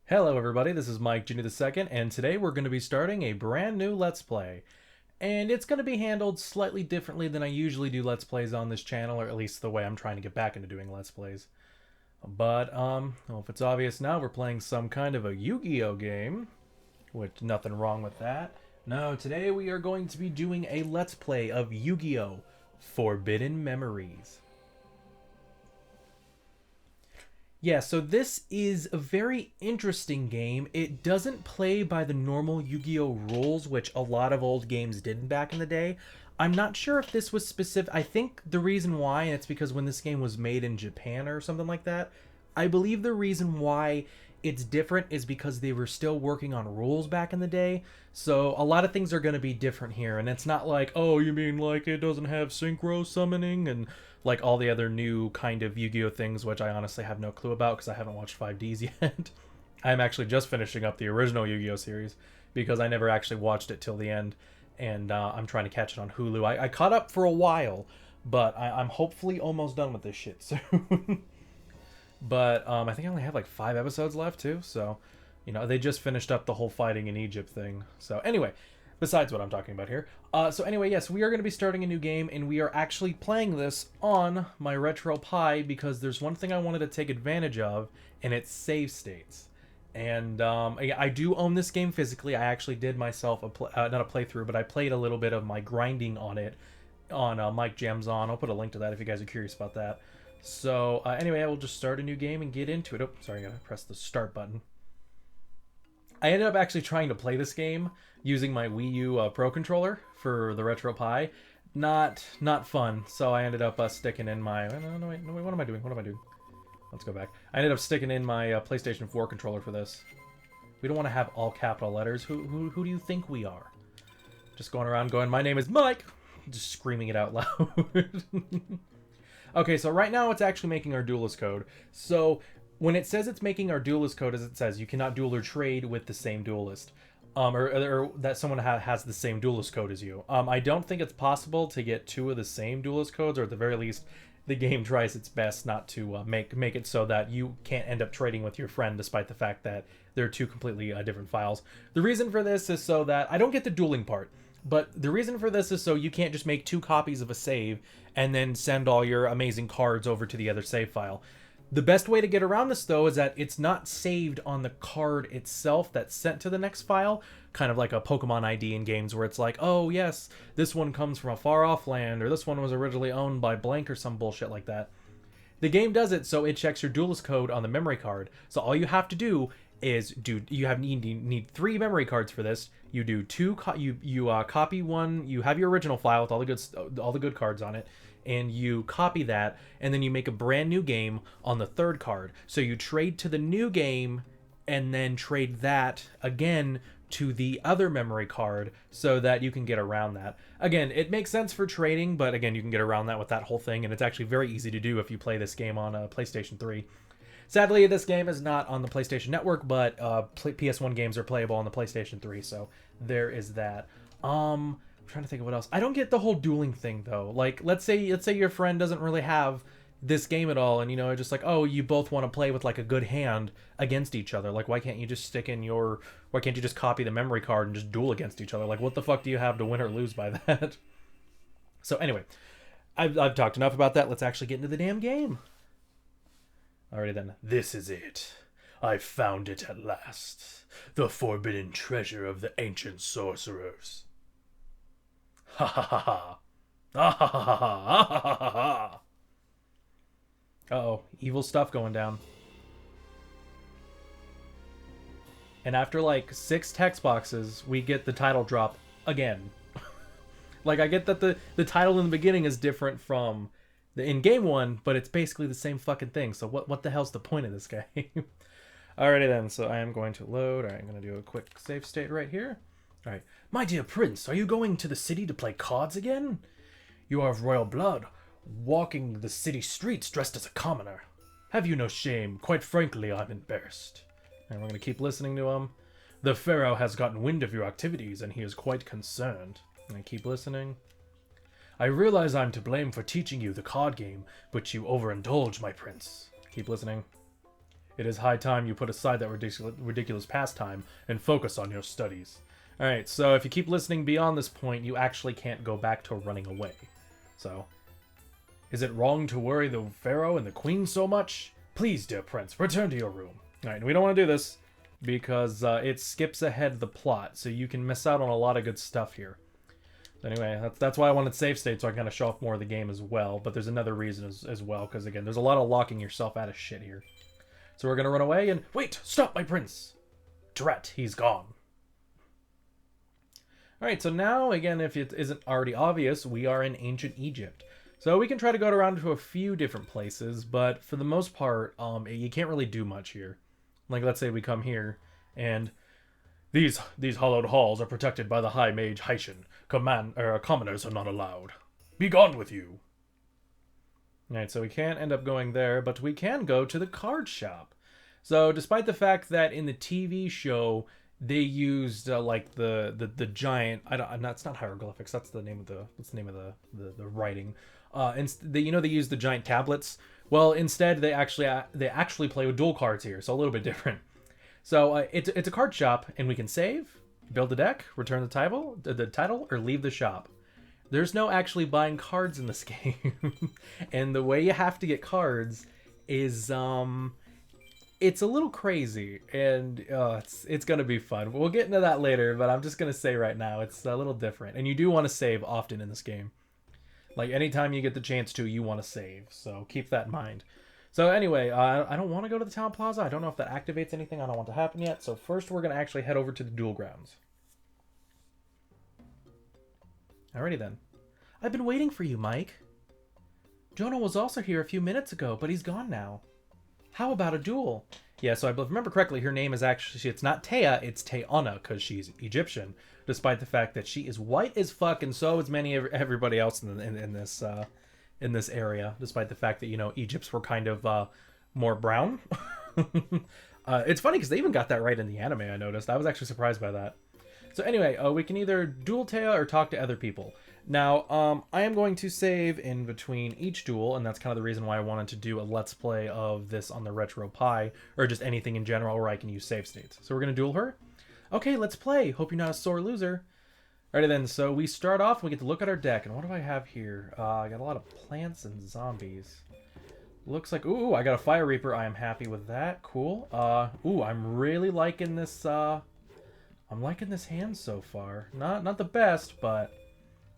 Hello everybody, this is Mike Jr. II, and today we're going to be starting a brand new Let's Play. And it's going to be handled slightly differently than I usually do Let's Plays on this channel, or at least the way I'm trying to get back into doing Let's Plays. But, well, if it's obvious now, we're playing some kind of a Yu-Gi-Oh game, which nothing wrong with that. No, today we are going to be doing a Let's Play of Yu-Gi-Oh! Forbidden Memories. Yeah, so this is a very interesting game. It doesn't play by the normal Yu-Gi-Oh rules, which a lot of old games did back in the day. I'm not sure if this was specific. I think the reason why, and it's because when this game was made in Japan or something like that, I believe the reason why it's different is because they were still working on rules back in the day. So a lot of things are going to be different here, and it's not like, oh, you mean like it doesn't have synchro summoning and like all the other new kind of Yu-Gi-Oh things, which I honestly have no clue about because I haven't watched 5Ds yet. I'm actually just finishing up the original Yu-Gi-Oh series because I never actually watched it till the end, and I'm trying to catch it on Hulu. I caught up for a while, but I'm hopefully almost done with this shit soon. But I think I only have like 5 episodes left too, so you know they just finished up the whole fighting in Egypt thing. So anyway, besides what I'm talking about here. So anyway, yes, we are going to be starting a new game, and we are actually playing this on my Retro Pi because there's one thing I wanted to take advantage of, and it's save states. And I do own this game physically. I actually did myself not a playthrough, but I played a little bit of my grinding on it on Mike Gems on. I'll put a link to that if you guys are curious about that. So anyway, I will just start a new game and get into it. Oh, sorry, I gotta press the start button. I ended up actually trying to play this game using my Wii U Pro controller for the Retro Pi. Not fun. So I ended up sticking in my. No, wait, what am I doing? What am I doing? Let's go back. I ended up sticking in my PlayStation 4 controller for this. We don't want to have all capital letters. Who do you think we are? Just going around going, my name is Mike. Just screaming it out loud. Okay, so right now it's actually making our duelist code. So when it says it's making our duelist code, as it says, you cannot duel or trade with the same duelist. Or that someone has the same duelist code as you. I don't think it's possible to get 2 of the same duelist codes, or at the very least, the game tries its best not to make it so that you can't end up trading with your friend, despite the fact that they're 2 completely different files. The reason for this is so that I don't get the dueling part. But the reason for this is so you can't just make 2 copies of a save and then send all your amazing cards over to the other save file. The best way to get around this, though, is that it's not saved on the card itself that's sent to the next file, kind of like a Pokemon ID in games where it's like, oh, yes, this one comes from a far-off land, or this one was originally owned by blank or some bullshit like that. The game does it so it checks your duelist code on the memory card. So all you have to do is you need 3 memory cards for this. You do 2 you copy one. You have your original file with all the good cards on it, and you copy that, and then you make a brand new game on the 3rd card. So you trade to the new game, and then trade that again to the other memory card so that you can get around that. Again, it makes sense for trading, but again, you can get around that with that whole thing, and it's actually very easy to do if you play this game on a PlayStation 3. Sadly, this game is not on the PlayStation Network, but PS1 games are playable on the PlayStation 3, so there is that. I'm trying to think of what else. I don't get the whole dueling thing, though. Like, let's say your friend doesn't really have this game at all, and, you know, just like, oh, you both want to play with, like, a good hand against each other. Like, why can't you just why can't you just copy the memory card and just duel against each other? Like, what the fuck do you have to win or lose by that? So, anyway, I've talked enough about that. Let's actually get into the damn game. Alrighty then. This is it. I found it at last. The forbidden treasure of the ancient sorcerers. Ha ha ha ha. Ha ha ha ha ha ha ha ha. Uh-oh. Evil stuff going down. And after like 6 text boxes, we get the title drop again. Like, I get that the title in the beginning is different from in game 1, but it's basically the same fucking thing. So what the hell's the point of this game? Alrighty then, so I am going to load. Alright, I'm going to do a quick save state right here. Alright. My dear prince, are you going to the city to play cards again? You are of royal blood, walking the city streets dressed as a commoner. Have you no shame? Quite frankly, I'm embarrassed. And we're going to keep listening to him. The pharaoh has gotten wind of your activities, and he is quite concerned. And I keep listening. I realize I'm to blame for teaching you the card game, but you overindulge, my prince. Keep listening. It is high time you put aside that ridiculous pastime and focus on your studies. Alright, so if you keep listening beyond this point, you actually can't go back to running away. So, is it wrong to worry the pharaoh and the queen so much? Please, dear prince, return to your room. Alright, we don't want to do this because it skips ahead the plot, so you can miss out on a lot of good stuff here. So anyway, that's why I wanted save state, so I can kind of show off more of the game as well, but there's another reason as well, because again, there's a lot of locking yourself out of shit here. So we're going to run away and... Wait! Stop, my prince! Drat, he's gone. Alright, so now, again, if it isn't already obvious, we are in ancient Egypt. So we can try to go around to a few different places, but for the most part, you can't really do much here. Like, let's say we come here, and... These hallowed halls are protected by the High Mage Haitian. Commoners are not allowed. Be gone with you! Alright, so we can't end up going there, but we can go to the card shop. So, despite the fact that in the TV show, they used, like, the giant... It's not hieroglyphics, that's the name of the... What's the name of the writing? They used the giant tablets. Well, instead, they actually play with duel cards here, so a little bit different. So, it's a card shop, and we can save, build a deck, return the title, or leave the shop. There's no actually buying cards in this game. And the way you have to get cards is, it's a little crazy. And it's going to be fun. We'll get into that later, but I'm just going to say right now, it's a little different. And you do want to save often in this game. Like, anytime you get the chance to, you want to save. So keep that in mind. So anyway, I don't want to go to the town plaza. I don't know if that activates anything. I don't want to happen yet. So first we're going to actually head over to the duel grounds. Alrighty then. I've been waiting for you, Mike. Jonah was also here a few minutes ago, but he's gone now. How about a duel? Yeah, so I remember correctly, her name is actually, it's not Taya, it's Tayana, because she's Egyptian, despite the fact that she is white as fuck, and so is everybody else in this area, despite the fact that, you know, Egypts were kind of more brown. It's funny because they even got that right in the anime, I noticed. I was actually surprised by that. So anyway, we can either duel Taya or talk to other people. Now, I am going to save in between each duel, and that's kind of the reason why I wanted to do a Let's Play of this on the Retro Pi, or just anything in general where I can use save states. So we're going to duel her? Okay, let's play. Hope you're not a sore loser. Alrighty then, so we start off, we get to look at our deck, and what do I have here? I got a lot of plants and zombies. Looks like, ooh, I got a Fire Reaper. I am happy with that. Cool. Ooh, I'm really liking this, I'm liking this hand so far. Not the best, but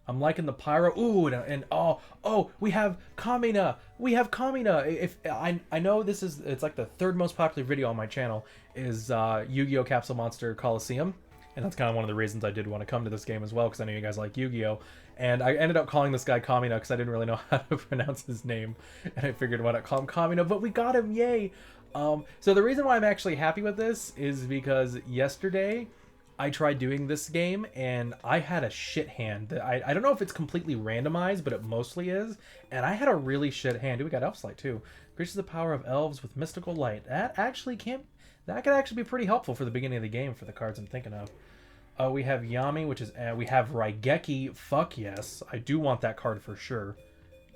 I'm liking the Pyro. Ooh, and oh, we have Kamina. We have Kamina. If I know it's like the third most popular video on my channel is Yu-Gi-Oh! Capsule Monster Coliseum. And that's kind of one of the reasons I did want to come to this game as well, because I know you guys like Yu-Gi-Oh! And I ended up calling this guy Kamina because I didn't really know how to pronounce his name. And I figured why not call him Kamina, but we got him, yay! So the reason why I'm actually happy with this is because yesterday I tried doing this game and I had a shit hand. I don't know if it's completely randomized, but it mostly is. And I had a really shit hand. Ooh, we got Elf's Light too. Increases the power of elves with mystical light. That could actually be pretty helpful for the beginning of the game for the cards I'm thinking of. We have Yami, which is... we have Raigeki. Fuck yes. I do want that card for sure.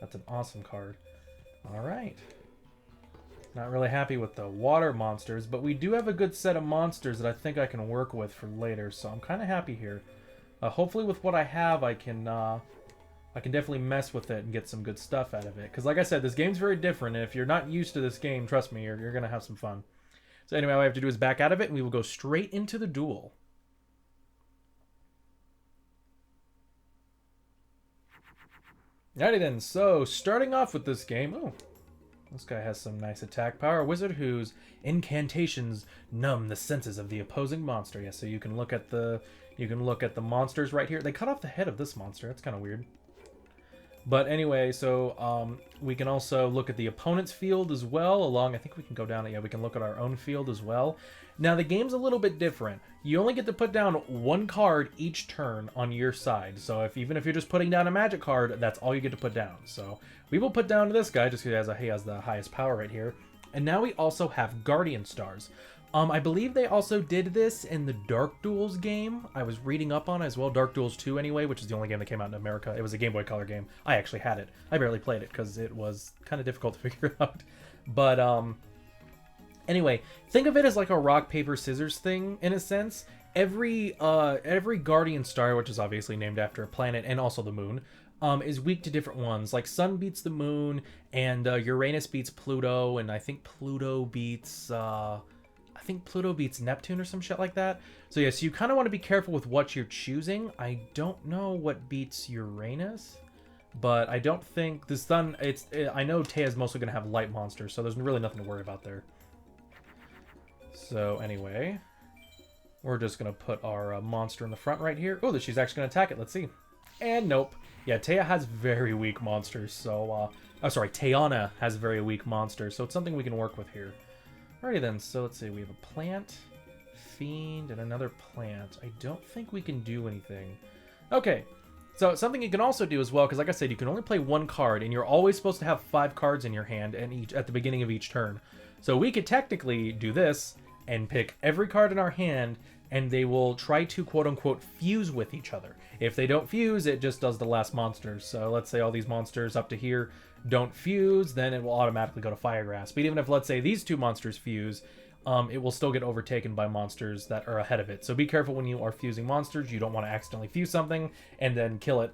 That's an awesome card. Alright. Not really happy with the water monsters, but we do have a good set of monsters that I think I can work with for later, so I'm kind of happy here. Hopefully with what I have, I can definitely mess with it and get some good stuff out of it. Because like I said, this game's very different, and if you're not used to this game, trust me, you're going to have some fun. So anyway, all I have to do is back out of it, and we will go straight into the duel. Alrighty then, so starting off with this game, oh, this guy has some nice attack power. A wizard whose incantations numb the senses of the opposing monster. Yeah, so you can look at the monsters right here. They cut off the head of this monster. That's kind of weird. But anyway, so we can also look at the opponent's field as well. I think we can go down. Yeah, we can look at our own field as well. Now the game's a little bit different. You only get to put down one card each turn on your side. So even if you're just putting down a magic card, that's all you get to put down. So we will put down this guy just because he has the highest power right here. And now we also have Guardian Stars. I believe they also did this in the Dark Duels game. I was reading up on it as well. Dark Duels 2 anyway, which is the only game that came out in America. It was a Game Boy Color game. I actually had it. I barely played it because it was kind of difficult to figure out. But Anyway, think of it as like a rock, paper, scissors thing, in a sense. Every Guardian Star, which is obviously named after a planet and also the moon, is weak to different ones. Like Sun beats the moon, and Uranus beats Pluto, and I think Pluto beats Neptune or some shit like that. So yeah, so you kind of want to be careful with what you're choosing. I don't know what beats Uranus, but I don't think the Sun. I know Teia's mostly gonna have light monsters, so there's really nothing to worry about there. So anyway, we're just gonna put our monster in the front right here. Oh, she's actually gonna attack it. Let's see. And nope. Yeah, Teia has very weak monsters, so oh sorry, Teiana has very weak monsters, so it's something we can work with here. Alrighty then, so let's see, we have a plant, fiend, and another plant. I don't think we can do anything. Okay, so something you can also do as well, because like I said, you can only play one card, and you're always supposed to have 5 cards in your hand and at the beginning of each turn. So we could technically do this and pick every card in our hand, and they will try to quote-unquote fuse with each other. If they don't fuse, it just does the last monsters. So let's say all these monsters up to here don't fuse, then it will automatically go to Firegrass. But even if, let's say, these 2 monsters fuse, it will still get overtaken by monsters that are ahead of it. So be careful when you are fusing monsters. You don't want to accidentally fuse something and then kill it,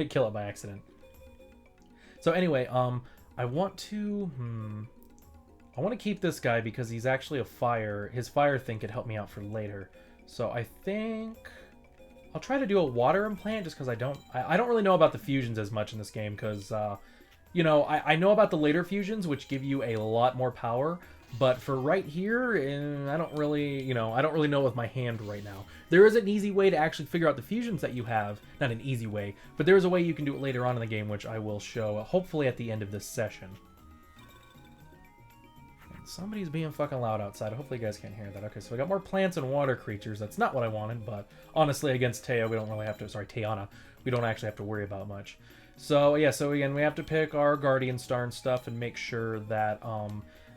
kill it by accident. So anyway, I want to keep this guy because he's actually a fire. His fire thing could help me out for later. So I think I'll try to do a water implant just because I don't really know about the fusions as much in this game because, you know, I know about the later fusions, which give you a lot more power. But for right here, I don't really know with my hand right now. There is an easy way to actually figure out the fusions that you have. Not an easy way, but there is a way you can do it later on in the game, which I will show, hopefully at the end of this session. Somebody's being fucking loud outside. Hopefully you guys can't hear that. Okay, so we got more plants and water creatures. That's not what I wanted, but honestly, against Teia, we don't really have to... Sorry, Teiana. We don't actually have to worry about much. So, yeah, so again, we have to pick our Guardian Star and stuff and make sure that,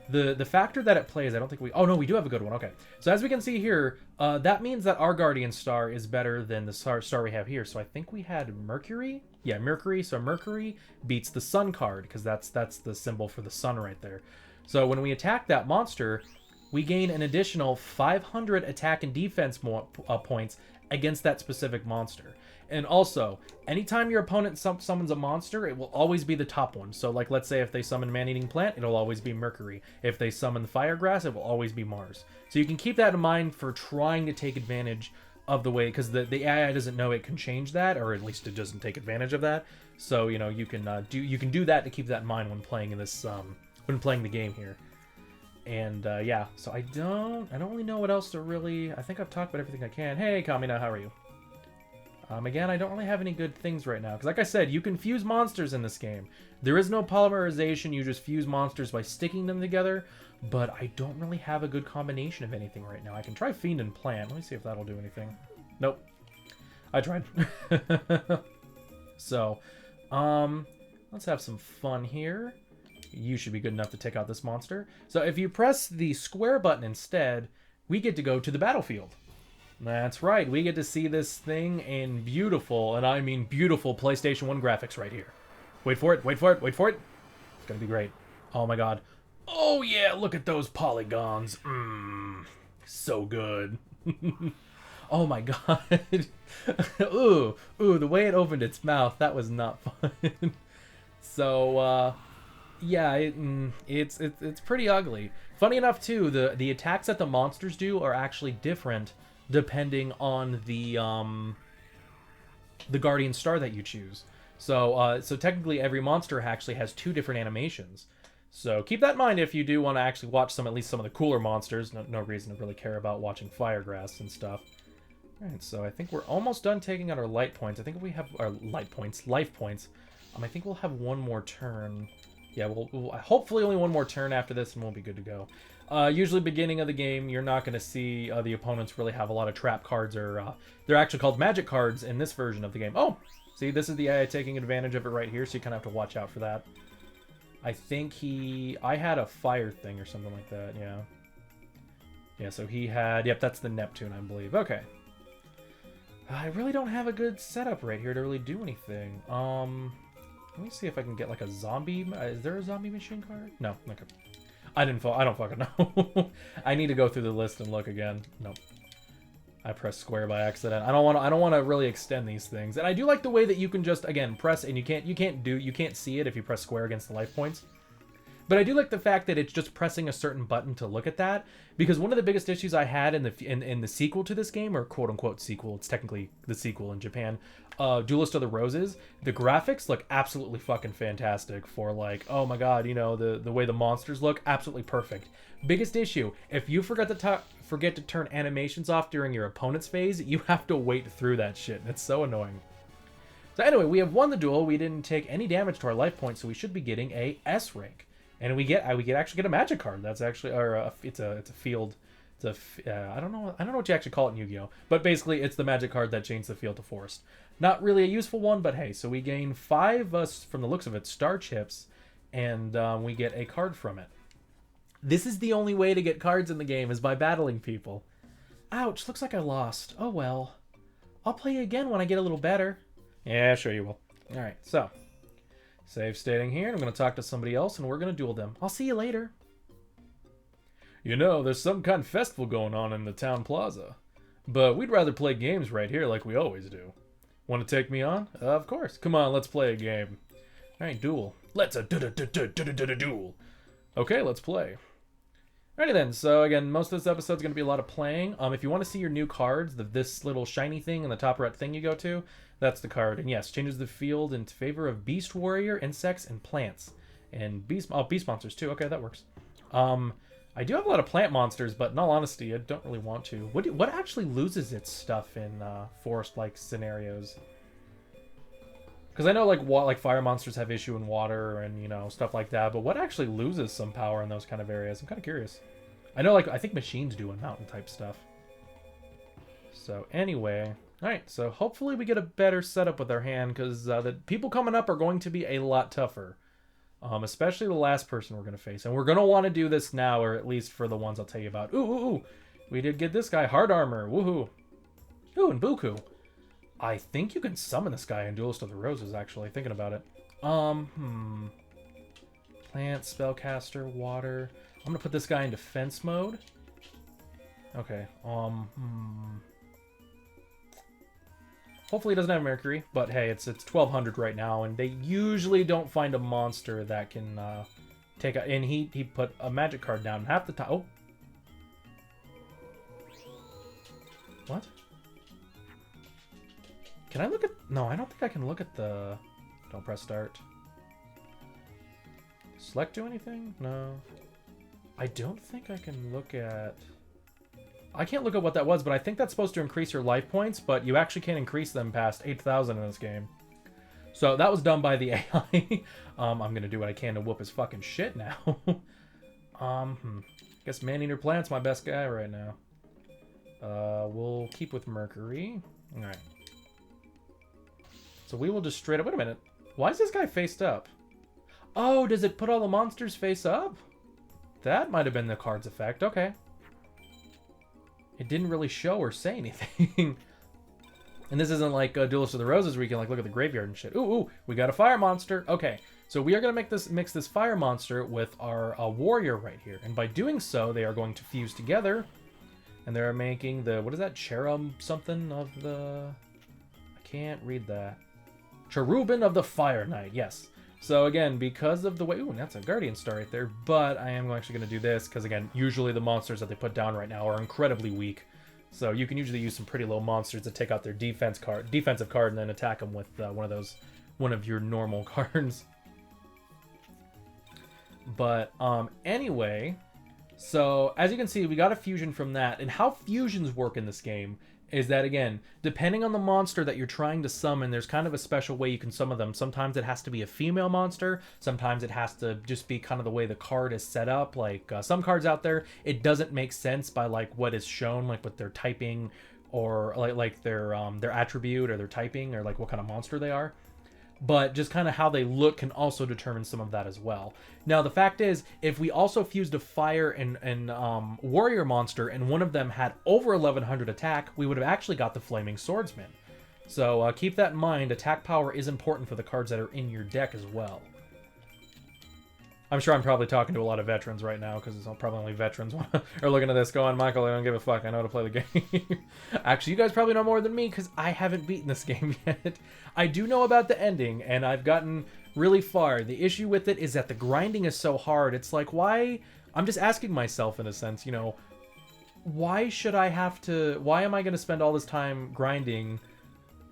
the factor that it plays, I don't think we... Oh, no, we do have a good one. Okay. So as we can see here, that means that our Guardian Star is better than the star we have here. So I think we had Mercury? Yeah, Mercury. So Mercury beats the Sun card, because that's the symbol for the sun right there. So when we attack that monster, we gain an additional 500 attack and defense points against that specific monster. And also, anytime your opponent summons a monster, it will always be the top one. So like, let's say if they summon Man-Eating Plant, it'll always be Mercury. If they summon Firegrass, it will always be Mars. So you can keep that in mind for trying to take advantage of the way, because the AI doesn't know it can change that, or at least it doesn't take advantage of that. So, you know, you can do that to keep that in mind when playing in this... when playing the game here. And yeah, so I don't really know what else to really... I think I've talked about everything I can. Hey, Kamina, how are you? Again, I don't really have any good things right now, because like I said, you can fuse monsters in this game. There is no polymerization, you just fuse monsters by sticking them together, but I don't really have a good combination of anything right now. I can try Fiend and Plant. Let me see if that'll do anything. Nope. I tried. So, let's have some fun here. You should be good enough to take out this monster. So if you press the square button instead, we get to go to the battlefield. That's right, we get to see this thing in beautiful, and I mean beautiful, PlayStation 1 graphics right here. Wait for it, wait for it, wait for it. It's gonna be great. Oh my god. Oh yeah, look at those polygons. So good. Oh my god. Ooh, the way it opened its mouth, that was not fun. So, yeah, it's pretty ugly. Funny enough, too, the attacks that the monsters do are actually different depending on the Guardian Star that you choose. So technically, every monster actually has 2 different animations. So keep that in mind if you do want to actually watch at least some of the cooler monsters. No reason to really care about watching Firegrass and stuff. Alright, so I think we're almost done taking out our light points. I think if we have our life points, I think we'll have one more turn. Yeah, we'll hopefully only one more turn after this and we'll be good to go. Usually beginning of the game, you're not going to see the opponents really have a lot of trap cards, or they're actually called magic cards in this version of the game. Oh, see, this is the AI taking advantage of it right here, so you kind of have to watch out for that. I think I had a fire thing or something like that, yeah. Yeah, so he had, yep, that's the Neptune, I believe. Okay. I really don't have a good setup right here to really do anything. Let me see if I can get like a zombie. Is there a zombie machine card? No. Okay. I don't fucking know. I need to go through the list and look again. Nope. I pressed square by accident. I don't want to really extend these things. And I do like the way that you can just, again, press, and you can't see it if you press square against the life points. But I do like the fact that it's just pressing a certain button to look at that, because one of the biggest issues I had in the sequel to this game, or quote unquote sequel, it's technically the sequel in Japan, Duelist of the Roses, the graphics look absolutely fucking fantastic for, like, oh my god, you know, the way the monsters look, absolutely perfect. Biggest issue, if you forget to turn animations off during your opponent's phase, you have to wait through that shit, and it's so annoying. So anyway, we have won the duel. We didn't take any damage to our life points, so we should be getting a S rank. And we actually get a magic card. That's actually, or it's a field. It's a I don't know what you actually call it in Yu-Gi-Oh, but basically it's the magic card that changed the field to forest. Not really a useful one, but hey. So we gain 5 from the looks of it, star chips, and we get a card from it. This is the only way to get cards in the game, is by battling people. Ouch! Looks like I lost. Oh well. I'll play again when I get a little better. Yeah, sure you will. All right, so. Save stating here, and I'm going to talk to somebody else, and we're going to duel them. I'll see you later. You know, there's some kind of festival going on in the town plaza. But we'd rather play games right here like we always do. Want to take me on? Of course. Come on, let's play a game. Alright, duel. Let's duel. Okay, let's play. Alrighty then, so again, most of this episode's going to be a lot of playing. If you want to see your new cards, this little shiny thing in the top right thing you go to, that's the card. And yes, changes the field in favor of Beast Warrior, Insects, and Plants. And Beast Monsters too. Okay, that works. I do have a lot of plant monsters, but in all honesty, I don't really want to. What actually loses its stuff in forest-like scenarios? Because I know like fire monsters have issue in water and, you know, stuff like that, but what actually loses some power in those kind of areas? I'm kind of curious. I know, like, I think machines do in mountain type stuff. So anyway, all right, so hopefully we get a better setup with our hand, because the people coming up are going to be a lot tougher. Especially the last person we're going to face. And we're going to want to do this now, or at least for the ones I'll tell you about. Ooh. We did get this guy, hard armor. Woohoo. Ooh, and Buku. I think you can summon this guy in Duelist of the Roses, actually, thinking about it. Plant, spellcaster, water. I'm gonna put this guy in defense mode. Okay, hopefully he doesn't have Mercury, but hey, it's 1200 right now, and they usually don't find a monster that can take a... And he put a magic card down half the time. Oh. What? Can I look at... No, I don't think I can look at the... Don't press start. Select do anything? No. I don't think I can look at... I can't look at what that was, but I think that's supposed to increase your life points, but you actually can't increase them past 8,000 in this game. So that was done by the AI. I'm going to do what I can to whoop his fucking shit now. Guess man-eater plant's my best guy right now. We'll keep with Mercury. Alright. So we will just straight up... Wait a minute. Why is this guy faced up? Oh, does it put all the monsters face up? That might have been the card's effect. Okay. It didn't really show or say anything. And this isn't like Duelist of the Roses where you can like look at the graveyard and shit. Ooh, we got a fire monster. Okay. So we are going to mix this fire monster with our warrior right here. And by doing so, they are going to fuse together. And they're making the... What is that? Cherub something of the... I can't read that. Cherubin of the Fire Knight, yes. So again, because of the way... Ooh, that's a Guardian Star right there. But I am actually going to do this, because again, usually the monsters that they put down right now are incredibly weak. So you can usually use some pretty low monsters to take out their defensive card and then attack them with one of your normal cards. But anyway, so as you can see, we got a fusion from that. And how fusions work in this game is that, again, depending on the monster that you're trying to summon, there's kind of a special way you can summon them. Sometimes it has to be a female monster. Sometimes it has to just be kind of the way the card is set up. Like some cards out there, it doesn't make sense by like what is shown, like with their typing or like their attribute or their typing or like what kind of monster they are. But just kind of how they look can also determine some of that as well. Now, the fact is, if we also fused a fire and warrior monster and one of them had over 1100 attack, we would have actually got the Flaming Swordsman. So keep that in mind. Attack power is important for the cards that are in your deck as well. I'm sure I'm probably talking to a lot of veterans right now because it's probably only veterans are looking at this going, Michael, I don't give a fuck. I know how to play the game. Actually, you guys probably know more than me because I haven't beaten this game yet. I do know about the ending, and I've gotten really far. The issue with it is that the grinding is so hard. It's like, why? I'm just asking myself, in a sense, you know, why should I have to... Why am I going to spend all this time grinding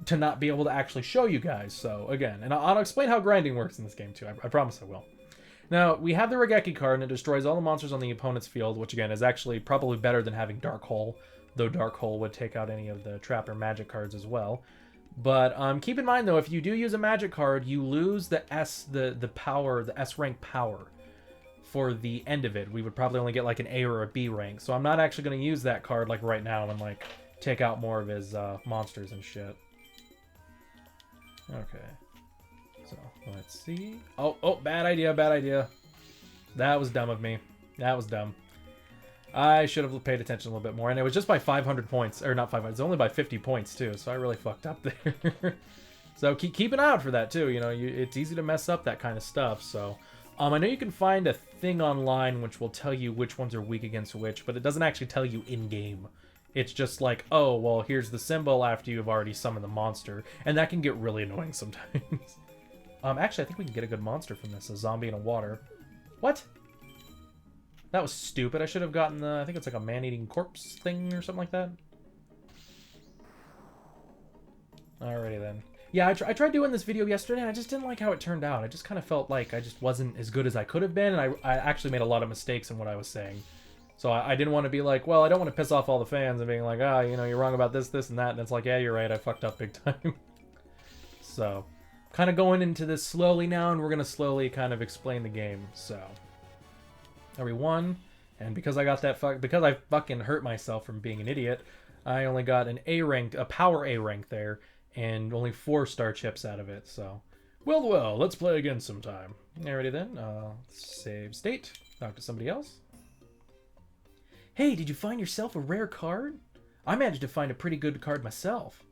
to not be able to actually show you guys? So, again, and I'll explain how grinding works in this game, too. I promise I will. Now, we have the Regeki card, and it destroys all the monsters on the opponent's field, which, again, is actually probably better than having Dark Hole, though Dark Hole would take out any of the Trap or Magic cards as well. But keep in mind, though, if you do use a Magic card, you lose the power, the S rank power for the end of it. We would probably only get, like, an A or a B rank, so I'm not actually going to use that card, like, right now and, like, take out more of his monsters and shit. Okay. So, let's see. Oh, bad idea, bad idea. That was dumb of me. That was dumb. I should have paid attention a little bit more. And it was just by 500 points. Or not 500. It's only by 50 points, too. So I really fucked up there. So keep an eye out for that, too. You know, it's easy to mess up that kind of stuff. So I know you can find a thing online which will tell you which ones are weak against which. But it doesn't actually tell you in-game. It's just like, oh, well, here's the symbol after you've already summoned the monster. And that can get really annoying sometimes. Actually, I think we can get a good monster from this. A zombie in a water. What? That was stupid. I should have gotten the... I think it's like a man-eating corpse thing or something like that. Alrighty then. Yeah, I tried doing this video yesterday, and I just didn't like how it turned out. I just kind of felt like I just wasn't as good as I could have been, and I actually made a lot of mistakes in what I was saying. So I didn't want to be like, well, I don't want to piss off all the fans and being like, ah, you know, you're wrong about this, this, and that. And it's like, yeah, you're right. I fucked up big time. So... kind of going into this slowly now, and we're going to slowly kind of explain the game. So, every one, and because I got that because I fucking hurt myself from being an idiot, I only got an A rank, a power A rank there, and only 4-star chips out of it. So, well, let's play again sometime. Alrighty then, save state, talk to somebody else. Hey, did you find yourself a rare card? I managed to find a pretty good card myself.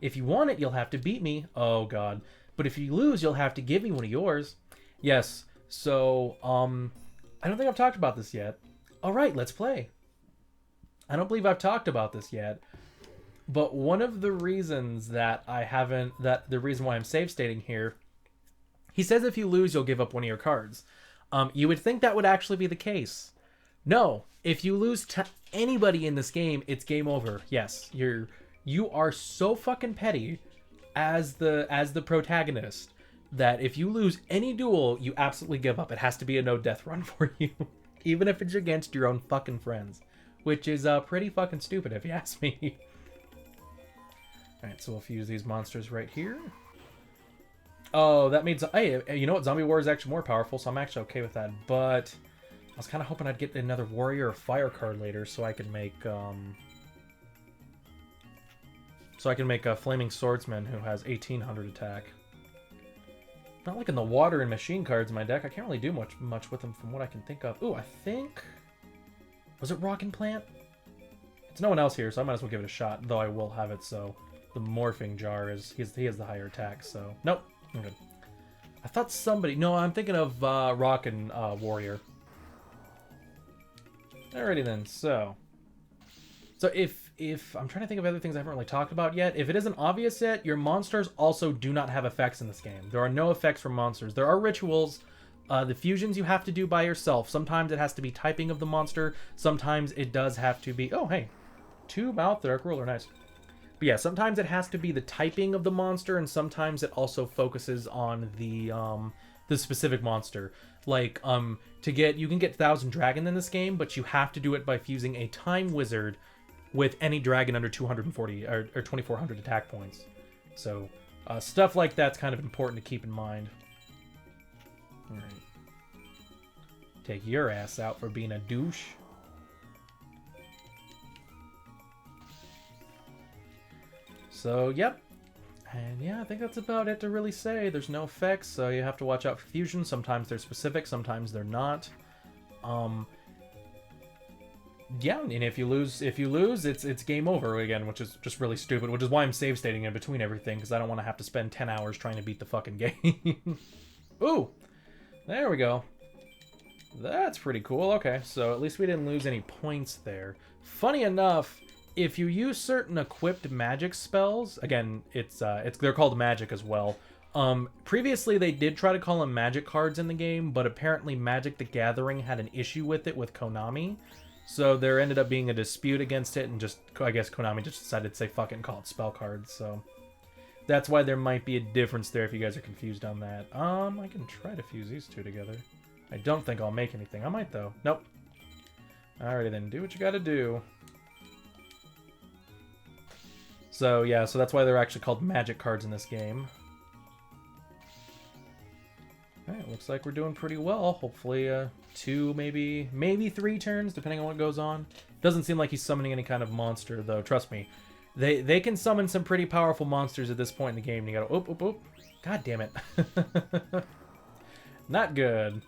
If you want it, you'll have to beat me. Oh god. But if you lose, you'll have to give me one of yours. Yes, so, I don't think I've talked about this yet. Alright, let's play. I don't believe I've talked about this yet. But one of the reasons that the reason why I'm save stating here, he says if you lose, you'll give up one of your cards. You would think that would actually be the case. No, if you lose to anybody in this game, it's game over. Yes, you are so fucking petty as the protagonist that if you lose any duel, you absolutely give up. It has to be a no death run for you, even if it's against your own fucking friends, which is pretty fucking stupid if you ask me. All right, so we'll fuse these monsters right here. Oh, that means, hey, you know what? Zombie War is actually more powerful, so I'm actually okay with that. But I was kind of hoping I'd get another warrior or fire card later, so I can make a Flaming Swordsman who has 1800 attack. Not like in the water and machine cards in my deck. I can't really do much with them from what I can think of. Ooh, I think... was it Rock and Plant? It's no one else here, so I might as well give it a shot, though I will have it so the Morphing Jar is... he has the higher attack, so... Nope, I'm good. I thought somebody... No, I'm thinking of Rock and Warrior. Alrighty then, so if I'm trying to think of other things I haven't really talked about yet. If it isn't obvious yet, your monsters also do not have effects in this game. There are no effects for monsters. There are rituals. The fusions you have to do by yourself. Sometimes it has to be typing of the monster. Sometimes it does have to be... Oh, hey. 2 mouth Dark Ruler, nice. But yeah, sometimes it has to be the typing of the monster, and sometimes it also focuses on the specific monster. Like, you can get 1000 Dragon in this game, but you have to do it by fusing a Time Wizard with any dragon under 240 or 2400 attack points. So stuff like that's kind of important to keep in mind. All right. Take your ass out for being a douche. So, yep. And yeah, I think that's about it to really say. There's no effects, so you have to watch out for fusion. Sometimes they're specific, sometimes they're not. Yeah, and if you lose, it's game over again, which is just really stupid, which is why I'm save stating in between everything, because I don't want to have to spend 10 hours trying to beat the fucking game. Ooh! There we go. That's pretty cool. Okay, so at least we didn't lose any points there. Funny enough, if you use certain equipped magic spells, again, it's they're called magic as well. Previously they did try to call them magic cards in the game, but apparently Magic the Gathering had an issue with it with Konami. So there ended up being a dispute against it, and just, I guess Konami just decided to say fuck it and call it spell cards, so that's why there might be a difference there if you guys are confused on that. I can try to fuse these two together. I don't think I'll make anything. I might, though. Nope. Alrighty then, do what you gotta do. So, yeah, so that's why they're actually called magic cards in this game. Alright, looks like we're doing pretty well. Hopefully, 2, maybe 3 turns, depending on what goes on. Doesn't seem like he's summoning any kind of monster, though. Trust me. They can summon some pretty powerful monsters at this point in the game. You gotta, oop, oop, oop. God damn it. Not good.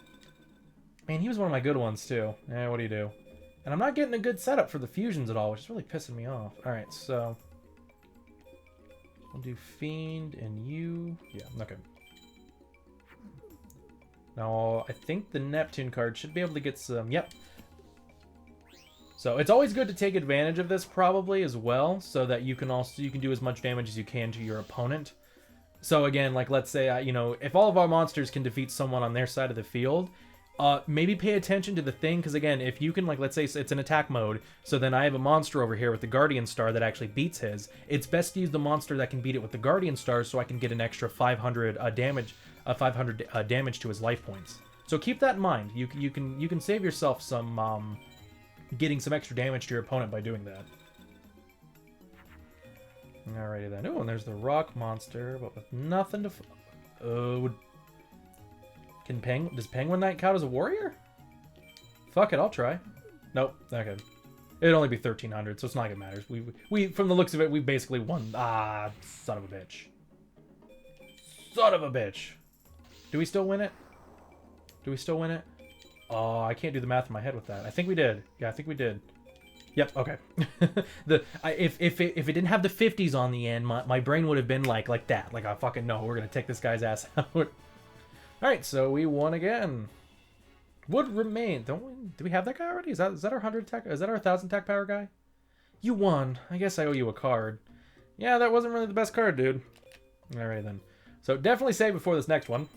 Man, he was one of my good ones, too. Eh, what do you do? And I'm not getting a good setup for the fusions at all, which is really pissing me off. Alright, so we'll do Fiend and you. Yeah, okay. Now, I think the Neptune card should be able to get some... Yep. So, it's always good to take advantage of this, probably, as well, so that you can do as much damage as you can to your opponent. So, again, like, let's say, you know, if all of our monsters can defeat someone on their side of the field... maybe pay attention to the thing, because again, if you can, like, let's say it's an attack mode, so then I have a monster over here with the Guardian Star that actually beats his, it's best to use the monster that can beat it with the Guardian Star so I can get an extra 500 damage to his life points. So keep that in mind. You can save yourself some, getting some extra damage to your opponent by doing that. Alrighty then. Oh, and there's the rock monster, but with nothing to... Oh... Does Penguin Knight count as a warrior? Fuck it, I'll try. Nope, okay. It'd only be 1,300, so it's not like it matters. We from the looks of it, we basically won. Ah, son of a bitch. Son of a bitch. Do we still win it? Do we still win it? Oh, I can't do the math in my head with that. I think we did. Yeah, I think we did. Yep, okay. If it didn't have the 50s on the end, my brain would have been like that. Like, I fucking know, we're gonna take this guy's ass out. Alright, so we won again. Would remain. Do we have that guy already? Is that our 100 attack? Is that our 1,000 attack power guy? You won. I guess I owe you a card. Yeah, that wasn't really the best card, dude. Alright then. So definitely save before this next one.